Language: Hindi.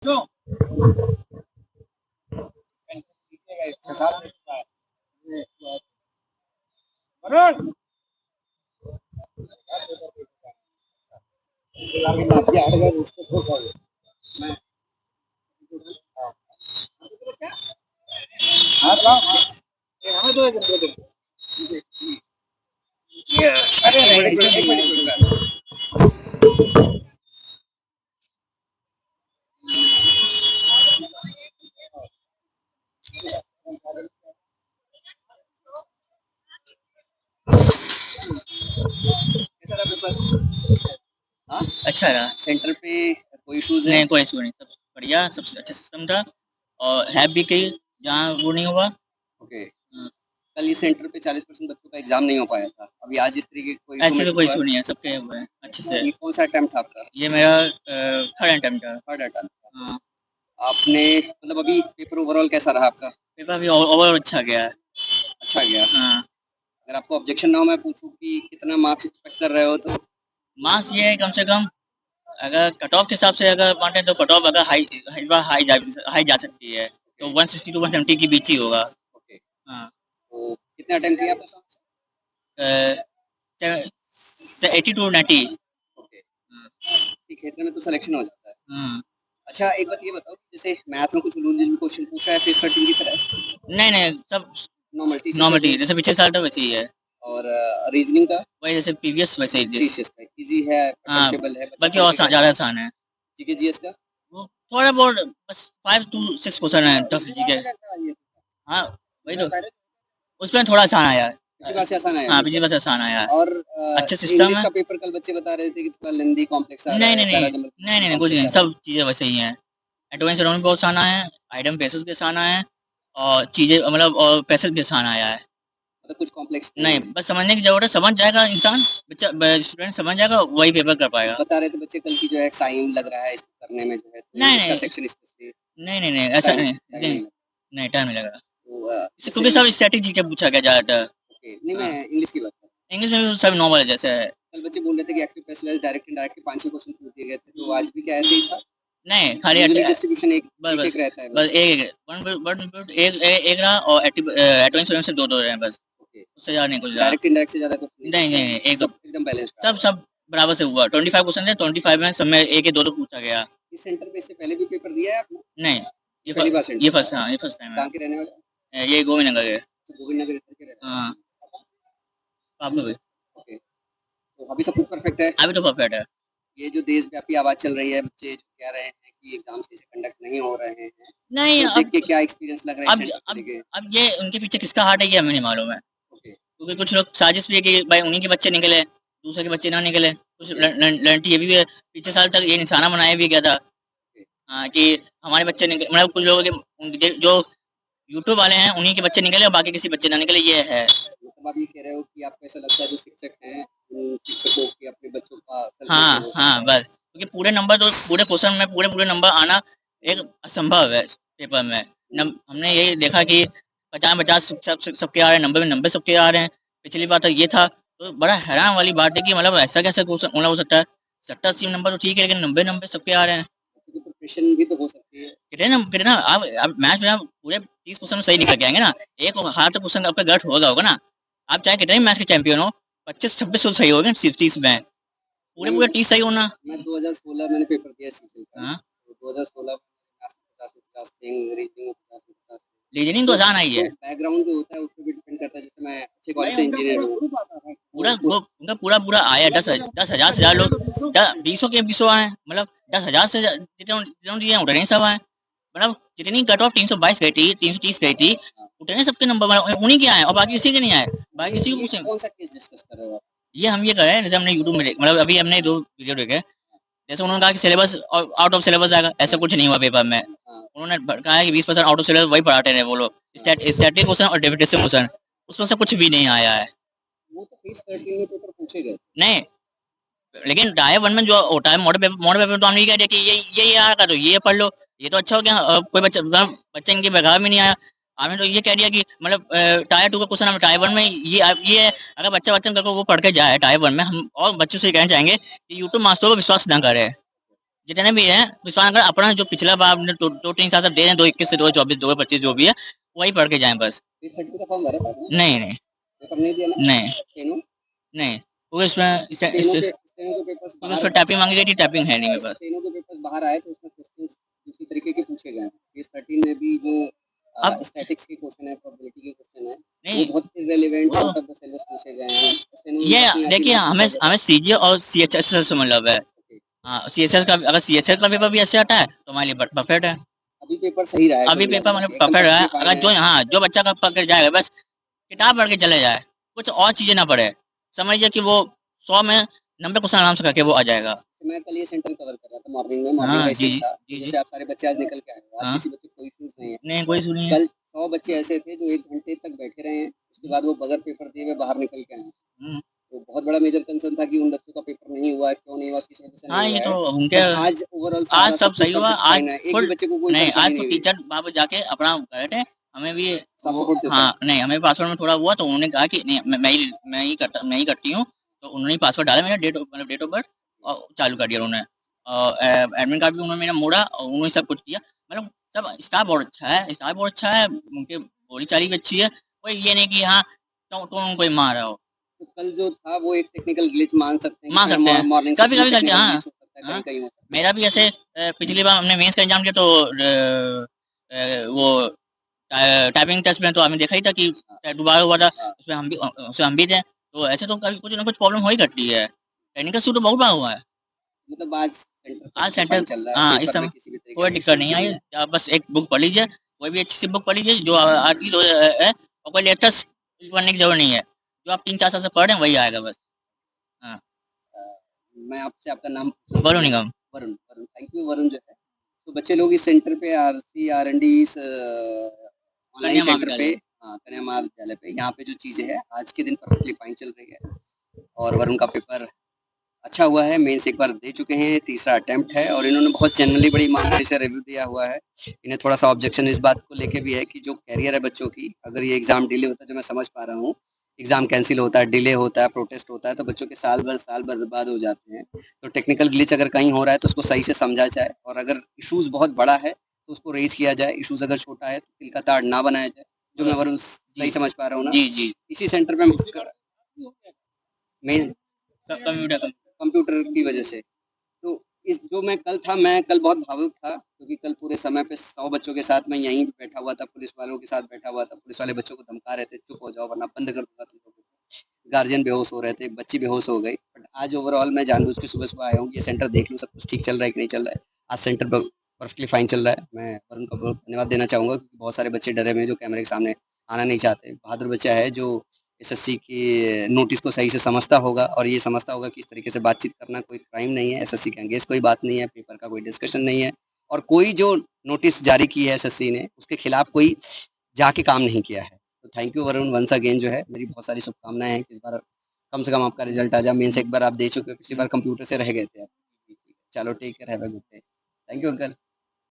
So, छह सात वरुण आपके 8 उससे खुश है मैं हाथ लाओ ये हमें तो ये अरे नहीं एक मिनट कैसा रहा पेपर हाँ अच्छा रहा सेंटर पे कोई इश्यूज है नहीं, कोई इशू नहीं, सब बढ़िया, सब अच्छा सिस्टम था और हैप भी कही जहाँ वो नहीं हुआ। ओके हाँ, कल ये सेंटर पे 40% बच्चों का एग्जाम नहीं हो पाया था अभी आज इस तरीके का कोई इशू ऐसे तो कोई महसूस हुआ इशू नहीं है, सबके हुए हैं अच्छे से। ये कौन सा अटेम्प्ट था आपका ये मेरा थर्ड अटेम्प्ट था। थर्ड अटेम्प्ट था हाँ, आपने मतलब अभी पेपर ओवरऑल कैसा रहा आपका पेपर अभी ओवरऑल अच्छा गया है। अच्छा गया हाँ, अगर आपको ऑब्जेक्शन ना हो मैं पूछूं कि कितना मार्क्स एक्सपेक्ट कर रहे हो तो मार्क्स ये है कम से कम, अगर कट ऑफ के हिसाब से अगर बांटे तो कट ऑफ अगर हाई जा सकती है तो 160 टू 170 के बीच ही होगा। ओके हाँ, तो कितने अटेम्प्ट किए आपने 80 टू 90। ओके ठीक है इतने में तो सिलेक्शन हो जाता है हाँ, अच्छा एक बात ये बताओ जैसे मैथ में कुछ रूल क्वेश्चन पूछा है फेस 13 की तरह नहीं नहीं, सब नॉर्मल टीसीएस नॉर्मल जैसे पिछले साल तो वैसे ही है, और रीजनिंग का वही जैसे प्रीवियस वैसे ही टीसीएस का इजी है हाँ, अटेम्प्टेबल है बच्चा बल्कि पढ़ और के कर ज़्यादा लेगा आसान है। जीके जीएस का वो थोड़ा बहुत बस 5 टू 6 क्वेश्चन है टफ जीके। हाँ, वही तो, उसमें थोड़ा आसान आया है। पिछली बार से आसान आया हाँ, पिछली बार से आसान आया है। और अच्छा सिस्टम इंग्लिश है। का पेपर कल बच्चे बता रहे थे कि थोड़ा लेंदी कॉम्प्लेक्स आ रहा नहीं है नहीं नहीं पैराजमल नहीं नहीं नहीं, कुछ कॉम्प्लेक्स नहीं, आ रहा सब चीज़ें वैसे ही हैं। एडवांस राउंड भी बहुत आसान आया है, आइटम बेसिस भी आसान आया है और चीज़ें मतलब और पैसेज भी आसान आया है। है मतलब कुछ कॉम्प्लेक्स नहीं, बस समझने की ज़रूरत है, समझ जाएगा इंसान, बच्चा स्टूडेंट समझ जाएगा वही पेपर कर पाएगा। बता रहे थे बच्चे कल की जो है टाइम लग रहा है इसको करने में जो है तो नहीं इंग्लिश का नहीं सेक्शन स्पेशली नहीं नहीं नहीं, ऐसा टाइम नहीं टाइम नहीं नहीं लगा नहीं, टाइम नहीं लगा। तो जैसे क्योंकि सब स्ट्रैटेजी का पूछा गया ज़्यादातर। ओके नहीं मैं हाँ, इंग्लिश की बात कर रहा हूँ इंग्लिश में भी सब नॉर्मल है जैसे है। कल बच्चे बोल रहे थे कि एक्टिव पैसिव डायरेक्ट इनडायरेक्ट के 5-6 क्वेश्चन पूछ दिए गए थे तो आज भी क्या ऐसे ही था नहीं, खाली यूजुअली डिस्ट्रीब्यूशन एक बस एक बस एक रहता है बस बस एक एक एक रहा और एडवांस से दो रहे हैं बस, ओके उससे ज़्यादा नहीं कुछ रहा। डायरेक्ट इनडायरेक्ट से ज्यादा क्वेश्चन नहीं नहीं पूछा नहीं नहीं, एक सब एकदम बैलेंस रहा सब बराबर से हुआ। 25 क्वेश्चन थे, 25 में सब में एक एक दो दो पूछा गया। इस सेंटर पे इससे पहले भी पेपर दिया है आपने नहीं, पहली बार ये सेंटर फर्स्ट, हाँ ये फर्स्ट टाइम है। कहाँ के रहने वाले ये गोविंद नगर है। गोविंद नगर के रहने हाँ, वाले आपका भी ओके तो अभी सब कुछ परफेक्ट है अभी तो परफेक्ट है। ये जो देशव्यापी आवाज चल रही है बच्चे जो कह रहे हैं कि एग्जाम सही से कंडक्ट नहीं हो रहे हैं नहीं, तो देख अब के क्या एक्सपीरियंस लग रहा है इस अब सेंटर को अब लेके अब ये उनके पीछे किसका हाथ है ये हमें नहीं मालूम है, ओके क्योंकि कुछ लोग साजिश भी है कि भाई उन्हीं के बच्चे निकले, दूसरे के बच्चे ना निकले। कुछ ओके लड़की ये भी है, पिछले साल तक ये निशाना बनाया भी गया था। ओके हाँ, कि हमारे बच्चे निकले, मतलब कुछ लोगों के जो यूट्यूब वाले हैं उन्हीं के बच्चे निकले और बाकी किसी बच्चे ना निकले, ये है। मतलब आप ये कह रहे हो कि आपको ऐसा लगता है जो शिक्षक हैं उन शिक्षकों के अपने बच्चों का सदुपयोग हाँ हो हाँ, सकता है बस क्योंकि पूरे नंबर तो पूरे क्वेश्चन में पूरे नंबर आना एक असंभव है पेपर में। हमने यही देखा कि 50-50 सबके आ रहे हैं, 90 में 90 सबके आ रहे हैं। पिछली बार तक ये था, तो बड़ा हैरान वाली बात है कि मतलब ऐसा कैसे क्वेश्चन मतलब हो सकता है। 70-80 नंबर तो ठीक है, लेकिन 90 सबके आ रहे हैं। क्योंकि प्रिपरेशन भी तो हो सकती है कितने ना आप मैथ्स में आप पूरे 30 क्वेश्चन सही निकल के आएंगे ना, एक हाथ क्वेश्चन आपका गलत होगा ना, आप चाहे कितने भी मैथ्स के चैंपियन हो, 25-26 तो सही हो गए सिर्फ 30 में, पूरे नहीं पूरे 30 सही होना। मैं 2016 मैंने पेपर दिया सीसीएल का हाँ, तो 2016 में 50 में 50 थे रीजनिंग में 50 रीजनिंग तो तो आसान आई तो है। बैकग्राउंड जो होता है उस पर भी डिपेंड करता है जैसे मैं अच्छे कॉलेज भाई से उनका इंजीनियर पूरा हूँ ग्रुप आता है, तो पूरा वो उनका पूरा पूरा आया 10,000 से 10,000 लोग, 20 के 20 आए, मतलब 10,000 से जितने दिए हैं उतने सब आए। मतलब जितनी कट ऑफ 322 गई थी, 330 गई थी, उतने सबके नंबर मतलब उन्हीं के आए और बाकी किसी के नहीं आए। बाकी किसी को ये पूछे, कौन सा केस डिस्कस कर रहे हो आप ये हम ये कर रहे हैं जैसे हमने यूट्यूब में मतलब अभी हमने 2 वीडियो देखे। जैसे उन्होंने कहा कि सिलेबस आउट ऑफ सिलेबस आएगा, ऐसा कुछ नहीं हुआ पेपर में। हाँ उन्होंने कहा है कि 20% आउट ऑफ सिलेबस वही पढ़ाते रहे वो लोग, हाँ स्टैटिक क्वेश्चन और डेफिनेशन क्वेश्चन, उसमें से कुछ भी नहीं आया है। वो तो फेस 13 में पेपर पूछे गए नहीं, लेकिन टाइप 1 में जो होता है मॉडल पेपर तो हमने कह दिया कि ये आया था तो ये पढ़ लो, ये तो अच्छा हो गया। कोई बच्चा मतलब बच्चा इनके बगाव में नहीं आया, हमने तो ये कह दिया कि मतलब टायर 2 का क्वेश्चन हमें टाइप 1 में ये है। अगर बच्चा बच्चा करके वो पढ़ के जाए टाइप 1 में, हम और बच्चों से कहना चाहेंगे कि यूट्यूब मास्टरों पर विश्वास ना करे। जितने भी हैं विश्वास कर अपना जो पिछला बार आपने 2-3 साल से दे रहे हैं 2021 से 2024 2025 जो भी है वही पढ़ के जाएं बस। इस सर्टिफिकेट का फॉर्म भरा था आपने? नहीं नहीं पेपर नहीं दिया ना? नहीं स्टेनो? नहीं, वो इसमें स्टेनो के पेपर्स क्योंकि उस बाहर, पर टाइपिंग मांगी गई थी, टाइपिंग है नहीं मेरे पास। स्टेनो के पेपर्स बाहर आए तो उसमें क्वेश्चंस दूसरी तरीके के पूछे गए हैं। पेज 13 में भी जो अब स्टैटिक्स के क्वेश्चन है, प्रोबेबिलिटी के क्वेश्चन है, वो नहीं बहुत इररिलेवेंट वो आउट ऑफ द सिलेबस पूछे गए हैं। स्टेनो में ये बात नहीं आती, देखिए नहीं हमें पूछा गया। हमें सीजीएल और सीएचएस से मतलब है। ओके, हाँ सीएचएस का अगर सीएचएस का पेपर भी ऐसे आता है तो हमारे लिए परफेक्ट है। अभी पेपर सही रहा है अभी कुल पेपर मिला मतलब के, एकदम परफेक्ट है, परफेक्टली फाइन अगर है। जो हाँ जो बच्चा का पकड़ जाएगा बस किताब पढ़ के चले जाए, कुछ और चीजें ना पढ़े, समझिए कि वो 100 में 90 क्वेश्चन आराम से करके वो आ जाएगा। तो मैं कल ये सेंटर कवर कर रहा था मॉर्निंग में, मॉर्निंग का हाँ ही जी शिफ्ट जी था, तो जी जी। जैसे आप सारे बच्चे आज निकल के आए हो, आज हाँ किसी बच्चे को कोई इश्यूज नहीं है। नहीं कोई सुनी है। कल 100 बच्चे ऐसे थे जो 1 घंटे तक बैठे रहे हैं, उसके बाद वो बगैर पेपर दिए हुए बाहर निकल के आए हैं। हम्म, तो बहुत बड़ा मेजर कंसर्न था कि उन बच्चों का पेपर नहीं हुआ है, क्यों नहीं हुआ, किस वजह से नहीं हाँ ये हुआ तो है। उनके बट आज ओवरऑल आज सारा सब सब कुछ सही हुआ परफेक्ट आज फाइन है, एक भी फुल। बच्चे को कोई नहीं आज परेशानी तो नहीं हुई। टीचर वहाँ पे जाके अपना गए थे, हमें भी स्टाफ वो सपोर्ट देता है। हाँ नहीं हमें पासवर्ड में थोड़ा हुआ तो उन्होंने कहा कि नहीं मैं ही करती हूँ, तो उन्होंने पासवर्ड डाला मेरा डेट ऑफ बर्थ और चालू कर दिया उन्होंने। एडमिट कार्ड भी उन्होंने मेरा मोड़ा और उन्होंने सब कुछ किया, मतलब सब स्टाफ बहुत अच्छा है, स्टाफ बहुत अच्छा है, उनके बोली चाली भी अच्छी है, कोई ये नहीं कि हाँ तो कोई मारा हो। तो कल जो था वो एक टेक्निकल ग्लिच मान सकते हैं कि मान शायद सकते हैं, मॉर्निंग कभी शिफ्ट में कभी करते हैं टेक्निकल हाँ। ग्लिच हो सकता है, हाँ कहीं-कहीं हो सकता है। मेरा भी ऐसे पिछली बार हमने मेंस का एग्जाम दिया तो वो टाइपिंग टेस्ट में तो आपने देखा ही था कि हाँ, दोबारा हुआ था, हाँ। उसमें हम भी थे, तो ऐसे तो कभी कुछ ना कुछ प्रॉब्लम हो ही करती है। टेक्निकल शू तो बहुत बार हुआ है। मतलब आज सेंटर आज परफेक्टली सेंटर फाइन चल रहा है, हाँ इस पेपर में समय किसी भी तरीके कोई का दिक्कत इश्यूज नहीं नहीं आई, है। आप बस एक बुक पढ़ लीजिए, कोई भी अच्छी सी बुक पढ़ लीजिए जो आती तो है, और कोई लेटेस्ट पढ़ने की जरूरत नहीं है, जो आप 3-4 साल से पढ़ रहे हैं वही आएगा बस। हाँ अ, मैं आपसे आपका नाम पूछना वरुण चाहूँगा। निगम। वरुण, वरुण, थैंक यू वरुण जो है। तो बच्चे लोग इस सेंटर पे आरसी आर&डी इस ऑनलाइन कन्या सेंटर पे, महाविद्यालय। हाँ, कन्या महाविद्यालय पे यहाँ पे जो चीज़ें हैं आज के दिन परफेक्टली फाइन चल रही है और वरुण का पेपर अच्छा हुआ है, मेंस एक बार दे चुके हैं, तीसरा अटेम्प्ट है और इन्होंने बहुत जेन्युइनली बड़ी ईमानदारी से रिव्यू दिया हुआ है। इन्हें थोड़ा-सा ऑब्जेक्शन इस बात को लेके भी है कि जो करियर है बच्चों की, अगर ये एग्ज़ाम डिले होता है, जो मैं समझ पा रहा हूँ, एग्ज़ाम कैंसल होता है, डिले होता है, प्रोटेस्ट होता है, तो बच्चों के साल भर बर्बाद हो जाते हैं। तो टेक्निकल ग्लिच अगर कहीं हो रहा है, तो उसको सही से समझा जाए और अगर इश्यूज़ बहुत बड़ा है, तो उसको रेज़ किया जाए, इश्यूज़ अगर छोटा है, तो तिल का ताड़ ना बनाया जाए। जो मैं वरुण सही जी समझ पा रहा हूँ ना? जी जी। इसी सेंटर पे मेन कंप्यूटर कंप्यूटर की वजह से। तो इस जो मैं कल बहुत भावुक था क्योंकि कल पूरे समय पे 100 बच्चों के साथ मैं यहीं पे बैठा हुआ था, पुलिस वालों के साथ बैठा हुआ था। पुलिस वाले बच्चों को धमका रहे थे, "चुप हो जाओ वरना बंद कर दूँगा तुम लोगों को।" गार्जियन बेहोश हो रहे थे, बच्ची बेहोश हो गई। बट आज ओवरऑल मैं जानबूझ के सुबह-सुबह आया हूँ, ये सेंटर देख लूँ सब कुछ ठीक चल रहा है कि नहीं चल रहा है। आज सेंटर परफेक्टली फाइन चल रहा है। मैं वरुण को बहुत धन्यवाद देना चाहूँगा क्योंकि बहुत सारे बच्चे डरे हुए हैं जो कैमरे के सामने आना नहीं चाहते। बहादुर बच्चा है जो एसएससी की नोटिस को सही से समझता होगा और ये समझता होगा कि इस तरीके से बातचीत करना कोई क्राइम नहीं है, एसएससी के अगेंस्ट कोई बात नहीं है, पेपर का कोई डिस्कशन नहीं है और कोई जो नोटिस जारी की है एसएससी ने, उसके खिलाफ कोई जाके काम नहीं किया है। तो thank you Varun once again जो है, मेरी बहुत सारी शुभकामनाएँ हैं कि इस बार कम से कम आपका रिजल्ट आ जाए। मेंस एक बार आप दे चुके हो, पिछली बार कंप्यूटर से रह गए थे आप। चलो take care, have a good day. Thank you uncle.